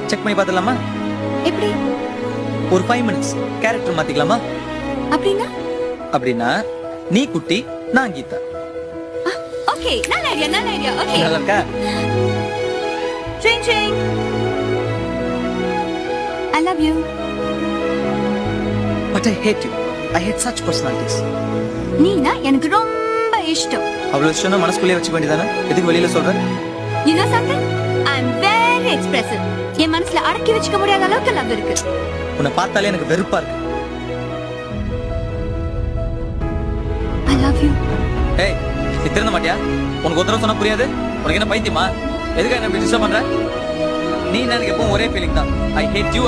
Check பண்ணி பார்த்துலாமா? எப்படி? ஒரு 5 மினிட்ஸ் கேரக்டர் மாத்திக்கலாமா? அப்படின்னா? அப்படின்னா நீ குட்டி, நான் கீதா. ஓகே, நல்ல ஐடியா. ஓகே. நல்லா இருக்கா? Drink drink. I love you. But I hate you. I hate such personalities. நீனா எனக்கு ரொம்ப இஷ்டம். அவ்வளவு விஷயம் மனசுக்குள்ளே வச்சுக்க வேண்டியதானே? எதுக்கு வெளியில சொல்ற? You know something? I'm very expressive. என் மனசுல அடக்கி வச்சுக்க முடியாத அளவுக்கு லவ் இருக்கு. உன்னை பார்த்தாலே எனக்கு வெறுப்பா இருக்கு. I love you. ஏய், நீ திருந்த மாட்டியா? உனக்கு ஒரு தடவை சொன்னா புரியாது? உனக்கு என்ன பைத்தியமா? எதுக்கு என்ன இப்படி டிஸ்டர்ப் பண்ற? நீ எனக்கு எப்பவும் ஒரே ஃபீலிங் தான். I hate you.